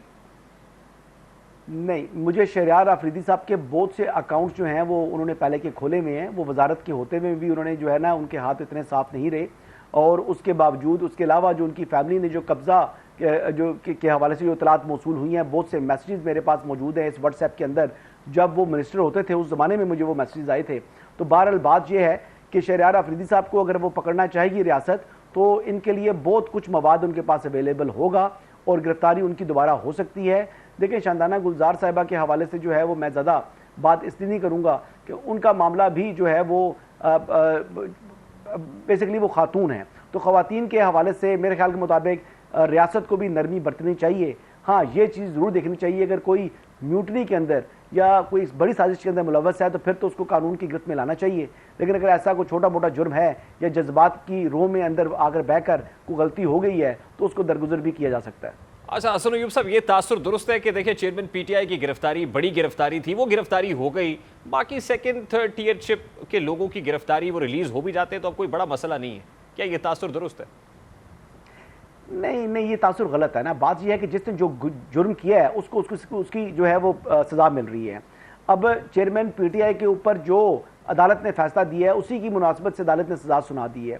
नहीं, मुझे शहरयार आफरीदी साहब के बहुत से अकाउंट्स जो हैं वो उन्होंने पहले के खोले हुए हैं, वो वजारत के होते हुए भी उन्होंने जो है ना उनके हाथ इतने साफ नहीं रहे, और उसके बावजूद उसके अलावा जो उनकी फैमिली ने जो कब्जा जो के हवाले से जो इतलात मौसूल हुई हैं, बहुत से मैसेजेस मेरे पास मौजूद हैं इस व्हाट्सएप के अंदर, जब वो मिनिस्टर होते थे उस ज़माने में मुझे वो मैसेजेस आए थे। तो बहरहाल बात यह है कि शहरयार आफरीदी साहब को अगर वो पकड़ना चाहेगी रियासत, तो इनके लिए बहुत कुछ मवाद उनके पास अवेलेबल होगा और गिरफ्तारी उनकी दोबारा हो सकती है। देखिए शानदाना गुलजार साहिबा के हवाले से जो है वो मैं ज़्यादा बात इसलिए नहीं करूँगा कि उनका मामला भी जो है वो बेसिकली वो खातून है, तो ख़वातीन के हवाले से मेरे ख्याल के मुताबिक रियासत को भी नरमी बरतनी चाहिए। हाँ, ये चीज़ ज़रूर देखनी चाहिए, अगर कोई म्यूटनी के अंदर या कोई बड़ी साजिश के अंदर मुलव्वस है तो फिर तो उसको कानून की गिरफ्त में लाना चाहिए, लेकिन अगर ऐसा कोई छोटा मोटा जुर्म है या जज्बात की रोह में अंदर आकर बहकर कोई गलती हो गई है तो उसको दरगुजर भी किया जा सकता है। अच्छा हसन अयूब साहब, ये तासुर दुरुस्त है कि देखिए चेयरमैन पीटीआई की गिरफ्तारी बड़ी गिरफ्तारी थी, वो गिरफ्तारी हो गई, बाकी सेकंड थर्ड टीयरशिप के लोगों की गिरफ्तारी वो रिलीज हो भी जाते हैं तो अब कोई बड़ा मसला नहीं है, क्या ये तासुर दुरुस्त है? नहीं, ये तासुर गलत है ना। बात यह है कि जिसने जो जुर्म किया है उसकी जो है वो सजा मिल रही है। अब चेयरमैन पीटीआई के ऊपर जो अदालत ने फैसला दिया है उसी की मुनासबत से अदालत ने सजा सुना दी है।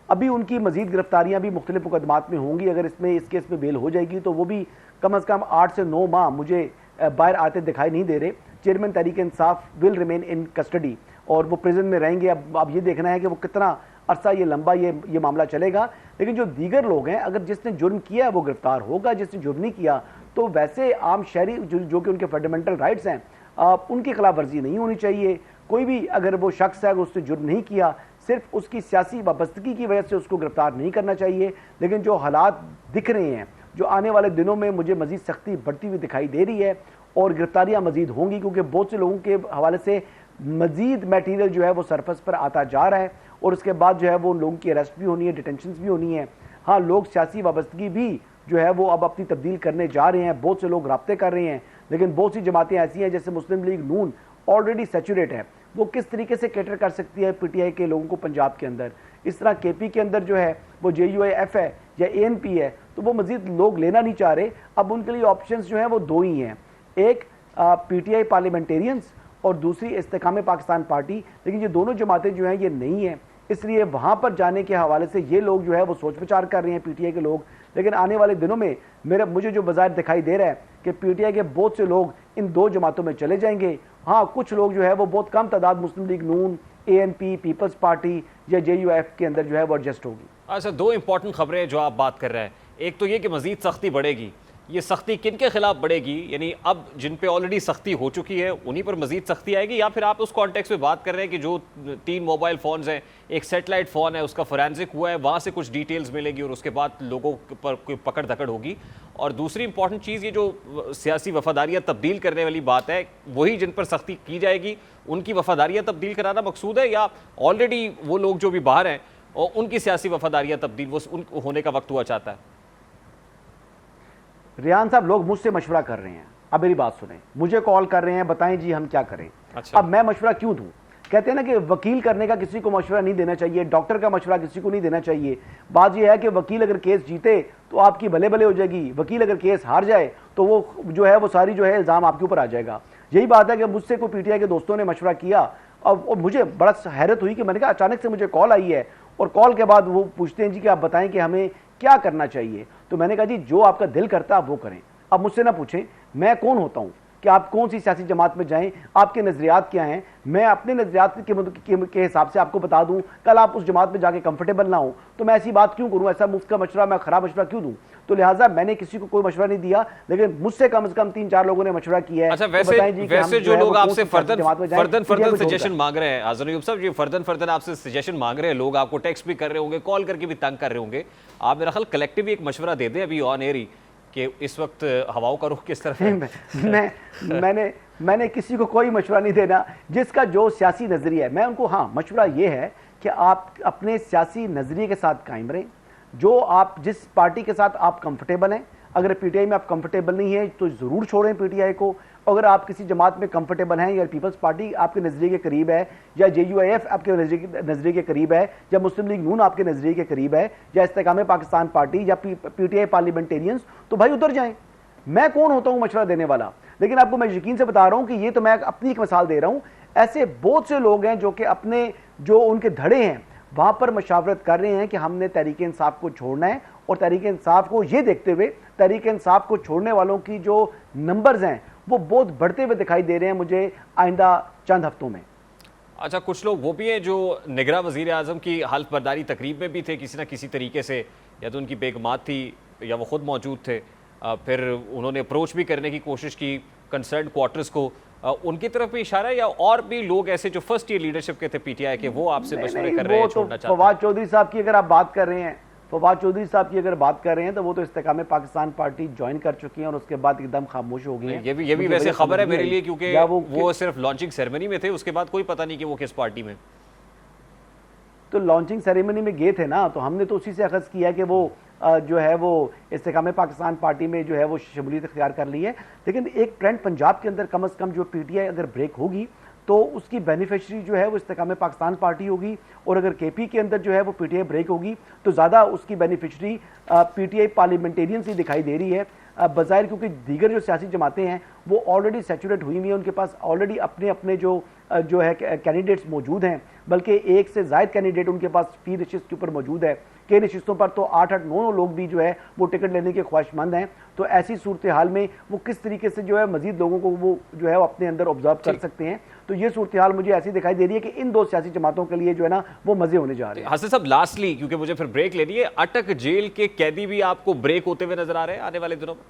अभी उनकी मजीद गिरफ्तारियां भी मुख्तलिफ मुकदमात में होंगी, अगर इस केस में बेल हो जाएगी तो वो भी कम अज़ कम 8 से 9 माह मुझे बाहर आते दिखाई नहीं दे रहे। Chairman Tehreek Insaf will remain in custody और वो प्रिजन में रहेंगे। अब ये देखना है कि वो कितना अरसा ये लंबा ये मामला चलेगा, लेकिन जो दीगर लोग हैं, अगर जिसने जुर्म किया है वो गिरफ्तार होगा, जिसने जुर्म नहीं किया तो वैसे आम शहरी जो कि उनके फंडामेंटल राइट्स हैं उनकी खिलाफ वर्जी नहीं होनी चाहिए। कोई भी अगर वो शख्स है अगर उसने जुर्म नहीं किया, सिर्फ उसकी सियासी वाबस्तगी की वजह से उसको गिरफ्तार नहीं करना चाहिए। लेकिन जो हालात दिख रहे हैं, जो आने वाले दिनों में मुझे मजीद सख्ती बढ़ती हुई दिखाई दे रही है और गिरफ्तारियां मजीद होंगी, क्योंकि बहुत से लोगों के हवाले से मजीद मटेरियल जो है वो सरफस पर आता जा रहा है और उसके बाद जो है वो लोगों की अरेस्ट भी होनी है, डिटेंशन भी होनी है। हाँ, लोग सियासी वाबस्तगी भी जो है वो अब अपनी तब्दील करने जा रहे हैं, बहुत से लोग राब्ते कर रहे हैं, लेकिन बहुत सी जमातें ऐसी हैं जैसे मुस्लिम लीग नून ऑलरेडी सैचुरेट है, वो किस तरीके से कैटर कर सकती है पीटीआई के लोगों को पंजाब के अंदर। इस तरह केपी के अंदर जो है वो JUIF है या ANP है, तो वो मजीद लोग लेना नहीं चाह रहे। अब उनके लिए ऑप्शंस जो हैं वो दो ही हैं, एक PTI पार्लियामेंटेरियंस और दूसरी इस्तेकाम पाकिस्तान पार्टी। लेकिन ये दोनों जमातें जो हैं ये नहीं है, इसलिए वहाँ पर जाने के हवाले से ये लोग जो है वो सोच विचार कर रहे हैं PTI के लोग। लेकिन आने वाले दिनों में मुझे जो बाजार दिखाई दे रहा है कि PTI के बहुत से लोग इन दो जमातों में चले जाएंगे। हाँ, कुछ लोग जो है वो बहुत कम तादाद मुस्लिम लीग नून, ANP, पीपल्स पार्टी या JUIF के अंदर जो है वो एडजस्ट होगी। अच्छा, दो इंपॉर्टेंट खबरें जो आप बात कर रहे हैं, एक तो ये कि मजीद सख्ती बढ़ेगी, ये सख्ती किन के खिलाफ बढ़ेगी? यानी अब जिन पे ऑलरेडी सख्ती हो चुकी है उन्हीं पर मजीद सख्ती आएगी, या फिर आप उस कॉन्टेक्स्ट में बात कर रहे हैं कि जो 3 मोबाइल फ़ोन्स हैं, एक सेटेलाइट फ़ोन है उसका फोरेंसिक हुआ है, वहाँ से कुछ डिटेल्स मिलेगी और उसके बाद लोगों पर कोई पकड़ धकड़ होगी? और दूसरी इंपॉर्टेंट चीज़, ये जो सियासी वफादारियाँ तब्दील करने वाली बात है, वही जिन पर सख्ती की जाएगी उनकी वफादारियाँ तब्दील कराना मकसूद है, या ऑलरेडी वो लोग जो भी बाहर हैं और उनकी सियासी वफादारियाँ तब्दील वो उन होने का वक्त हुआ चाहता है? रियान साहब, लोग मुझसे मशवरा कर रहे हैं। अब मेरी बात सुने, मुझे कॉल कर रहे हैं, बताएं जी हम क्या करें। अच्छा। अब मैं मशवरा क्यों दूं? कहते हैं ना कि वकील करने का किसी को मशवरा नहीं देना चाहिए, डॉक्टर का मशवरा किसी को नहीं देना चाहिए। बात यह है कि वकील अगर केस जीते तो आपकी भले भले हो जाएगी, वकील अगर केस हार जाए तो वो जो है वो सारी जो है इल्ज़ाम आपके ऊपर आ जाएगा। यही बात है कि मुझसे कोई पीटीआई के दोस्तों ने मशवरा किया और मुझे बड़ा हैरत हुई कि मैंने कहा अचानक से मुझे कॉल आई है और कॉल के बाद वो पूछते हैं जी कि आप बताएं कि हमें क्या करना चाहिए। तो मैंने कहा जी जो आपका दिल करता है आप वो करें। अब मुझसे ना पूछें मैं कौन होता हूं कि आप कौन सी सियासी जमात में जाएं, आपके नजरियात क्या हैं। मैं अपने नजरियात के हिसाब से आपको बता दूं, कल आप उस जमात में जाके कंफर्टेबल ना हो तो मैं ऐसी बात क्यों करूं, ऐसा मुफ्त का मशवरा मैं खराब मशवरा क्यों दूं। तो लिहाजा मैंने किसी को कोई मशवरा नहीं दिया, लेकिन मुझसे कम से कम 3-4 लोगों ने मशवरा किया है। अच्छा, तो बताएं जी कि वैसे हम जो है वो लोग कौन आपसे सी सियासी जमात में जाएं, फर्दन पीटीआई को सजेशन छोड़कर। मांग रहे हैं, आज़म अयूब साहब, ये फर्दन आपसे सजेशन मांग रहे हैं, लोग आपको टेक्स्ट भी कर रहे होंगे, कॉल करके भी तंग कर रहे होंगे, आप मेरा ख्याल कलेक्टिव एक मशवरा दे दें अभी ऑन एयर ही कि इस वक्त हवाओं का रुख किस तरफ है? मैंने किसी को कोई मशवरा नहीं देना, जिसका जो सियासी नजरिया है मैं उनको, हाँ मशवरा ये है कि आप अपने सियासी नजरिए के साथ कायम रहें, जो आप जिस पार्टी के साथ आप कंफर्टेबल हैं। अगर पीटीआई में आप कंफर्टेबल नहीं है तो जरूर छोड़ें पीटीआई को। अगर आप किसी जमात में कंफर्टेबल हैं या पीपल्स पार्टी आपके नजरिए के करीब है, या JUIF आपके नजरिए के करीब है, या मुस्लिम लीग नून आपके नजरिए के करीब है, या इस्तेकाम पाकिस्तान पार्टी या पीटीआई पार्लियामेंटेरियंस, तो भाई उधर जाएं। मैं कौन होता हूं मशवरा देने वाला? लेकिन आपको मैं यकीन से बता रहा हूं कि ये तो मैं अपनी एक मिसाल दे रहा हूं, ऐसे बहुत से लोग हैं जो कि अपने जो उनके धड़े हैं वहां पर मशावरत कर रहे हैं कि हमने तहरीक इंसाफ को छोड़ना है, और तहरीक इंसाफ को ये देखते हुए तहरीक इंसाफ को छोड़ने वालों की जो नंबर्स हैं वो बहुत बढ़ते हुए दिखाई दे रहे हैं मुझे आइंदा चंद हफ्तों में। अच्छा, कुछ लोग वो भी हैं जो निगरां वज़ीर आज़म की हल्फ बर्दारी तकरीब में भी थे किसी ना किसी तरीके से, या तो उनकी बेगमात थी या वो खुद मौजूद थे, फिर उन्होंने अप्रोच भी करने की कोशिश की कंसर्न क्वार्टर्स को, उनकी तरफ भी इशारा है, या और भी लोग ऐसे जो फर्स्ट ईयर लीडरशिप के थे पीटीआई के वो आपसे मशवरे कर रहे हैं छोड़ना चाहते हैं? फवाद चौधरी साहब की अगर आप बात कर रहे हैं, फवाद चौधरी साहब की अगर बात कर रहे हैं तो वो तो इस्तेकाम पाकिस्तान पार्टी ज्वाइन कर चुकी हैं और उसके बाद एकदम खामोश हो गई हैं। ये भी वैसे खबर है मेरे लिए, क्योंकि वो सिर्फ लॉन्चिंग सेरेमनी में थे, उसके बाद कोई पता नहीं कि वो किस पार्टी में। तो लॉन्चिंग सेरेमनी में गए थे ना, तो हमने तो उसी से अखज़ किया कि वो जो है वो इस्तेकाम पाकिस्तान पार्टी में जो है वो शमूलियत इख्तियार कर ली है। लेकिन एक ट्रेंड पंजाब के अंदर कम अज़ कम जो पीटीआई अगर ब्रेक होगी तो उसकी बेनिफिशरी जो है वो इस्तेकाम पाकिस्तान पार्टी होगी, और अगर केपी के अंदर जो है वो पीटीआई ब्रेक होगी तो ज़्यादा उसकी बेनिफिशरी पीटीआई पार्लियामेंटेरियंस ही दिखाई दे रही है बज़ाहिर, क्योंकि दीगर जो सियासी जमातें हैं वो ऑलरेडी सैचुरेट हुई हुई हैं, उनके पास ऑलरेडी अपने अपने जो है कैंडिडेट्स मौजूद हैं, बल्कि एक से ज़ायद कैंडिडेट उनके पास फी नशिस्त के ऊपर मौजूद है। कई नशिस्तों पर तो 8-9 लोग भी जो है वो टिकट लेने के ख्वाहिशमंद हैं। तो ऐसी सूरत हाल में वो किस तरीके से जो है मजीद लोगों को वो जो है वो अपने अंदर ऑब्जर्व कर सकते हैं। तो ये सूरत हाल मुझे ऐसी दिखाई दे रही है कि इन दो सियासी जमातों के लिए जो है ना वो मजे होने जा रहे हैं। हसन साहब, लास्टली क्योंकि मुझे फिर ब्रेक लेनी है, अटक जेल के कैदी भी आपको ब्रेक होते हुए नजर आ रहे हैं आने वाले दिनों में?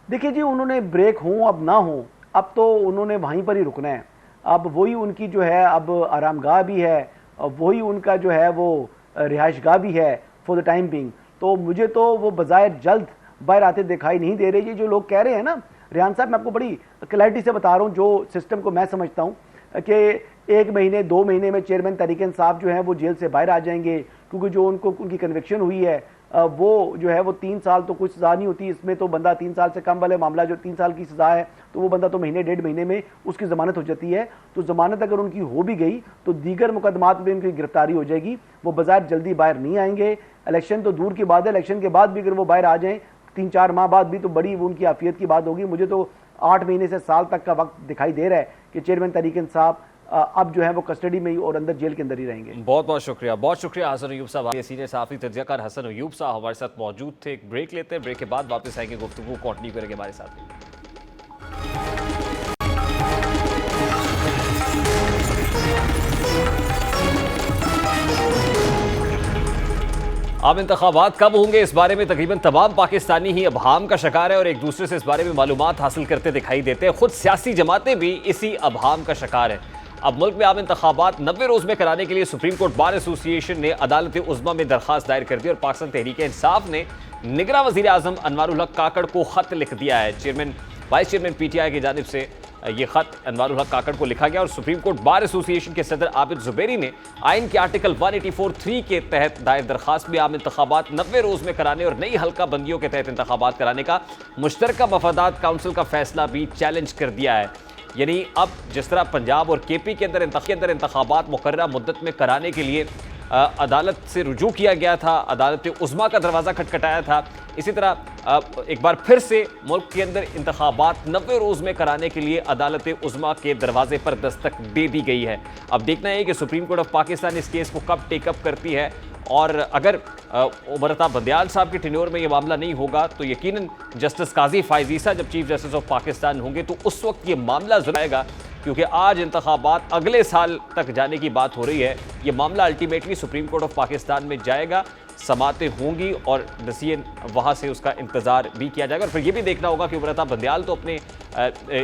देखिए जी, उन्होंने ब्रेक हो अब ना हो, अब तो उन्होंने वहीं पर ही रुकना है। अब वही उनकी जो है अब आरामगाह भी है, वही उनका जो है वो रिहाइशगाह भी है फॉर द टाइम बिंग। तो मुझे तो वो बज़ाहिर जल्द बाहर आते दिखाई नहीं दे रही। जो लोग कह रहे हैं ना रियान साहब, मैं आपको बड़ी क्लैरिटी से बता रहा हूँ जो सिस्टम को मैं समझता हूँ कि 1 महीने 2 महीने में चेयरमैन तहरीक इंसाफ जो है वो जेल से बाहर आ जाएंगे, क्योंकि जो उनकी कन्विक्शन हुई है वो जो है वो 3 साल तो कुछ सज़ा नहीं होती, इसमें तो बंदा 3 साल से कम वाले मामला जो 3 साल की सज़ा है तो वो बंदा तो महीने 1.5 महीने में उसकी ज़मानत हो जाती है। तो ज़मानत अगर उनकी हो भी गई तो दीगर मुकदमात में उनकी गिरफ्तारी हो जाएगी, वो बाजार जल्दी बाहर नहीं आएंगे। इलेक्शन तो दूर की बात है, इलेक्शन के बाद भी अगर वो बाहर आ जाएँ 3-4 माह बाद भी तो बड़ी उनकी आफियत की बात होगी। मुझे तो 8 महीने से साल तक का वक्त दिखाई दे रहा है कि चेयरमैन तहरीक इंसाफ अब जो है वो कस्टडी में ही और अंदर जेल के अंदर ही रहेंगे। बहुत बहुत शुक्रिया हसन अयूब साहब। सीनियर सहाफ़ी तज्ज़ियाकार हसन अयूब साहब हमारे साथ मौजूद थे। एक ब्रेक लेते हैं, ब्रेक के बाद वापस आएंगे, गुफ्तगू कंटिन्यू करेंगे हमारे साथ। आम इंतखाबात कब होंगे, इस बारे में तकरीबन तमाम पाकिस्तानी ही अबहाम का शिकार है और एक दूसरे से इस बारे में मालूमात हासिल करते दिखाई देते हैं। खुद सियासी जमातें भी इसी अबहाम का शिकार है। अब मुल्क में आम इंतखाबात 90 रोज में कराने के लिए सुप्रीम कोर्ट बार एसोसिएशन ने अदालत उज़्मा में दरखास्त दायर कर दी और पाकिस्तान तहरीक इंसाफ ने निगरां वज़ीर आज़म अनवारुल हक काकड़ को खत लिख दिया है। वाइस चेयरमैन PTI की जानिब से ये खत अनवारुल हक काकड़ को लिखा गया और सुप्रीम कोर्ट बार एसोसिएशन के सदर आबिद जुबैरी ने आइन के आर्टिकल 184(3) के तहत दायर दरखास्त में आम इंतखाबात 90 रोज में कराने और नई हल्का बंदियों के तहत इंतखाबात कराने का मुश्तरका मफादात काउंसिल का फैसला भी चैलेंज कर दिया है। यानी अब जिस तरह पंजाब और KP के अंदर इंतखाबात मुकर्ररा मुद्दत में कराने के लिए अदालत से रुजू किया गया था, अदालत उज़्मा का दरवाज़ा खटखटाया था, इसी तरह एक बार फिर से मुल्क के अंदर इंतखाबात 90 रोज़ में कराने के लिए अदालत उज़्मा के दरवाजे पर दस्तक दे दी गई है। अब देखना है कि सुप्रीम कोर्ट ऑफ पाकिस्तान इस केस को कब टेकअप करती है और अगर उमर बंदियाल साहब के टेन्योर में ये मामला नहीं होगा तो यकीनन जस्टिस काजी फ़ाइज़ ईसा जब चीफ जस्टिस ऑफ पाकिस्तान होंगे तो उस वक्त ये मामला ज़रूर आएगा, क्योंकि आज इंतखाबात अगले साल तक जाने की बात हो रही है। ये मामला ultimately supreme court of Pakistan में जाएगा, समातें होंगी और नसीहत वहाँ से उसका इंतज़ार भी किया जाएगा। और फिर ये भी देखना होगा कि उमर बंदियाल तो अपने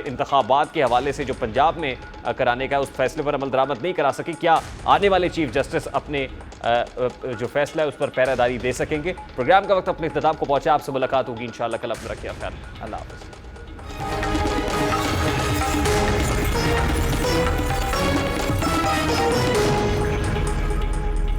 इंतखाबात के हवाले से जो पंजाब में कराने का उस फैसले पर अमल दरामद नहीं करा सके, क्या आने वाले चीफ जस्टिस अपने जो फैसला है उस पर पैरादारी दे सकेंगे। प्रोग्राम का वक्त अपने इख्तिताम को पहुंचा, आपसे मुलाकात होगी इंशाअल्लाह कल। अपना रखिए ख्याल, अल्लाह हाफ़िज़।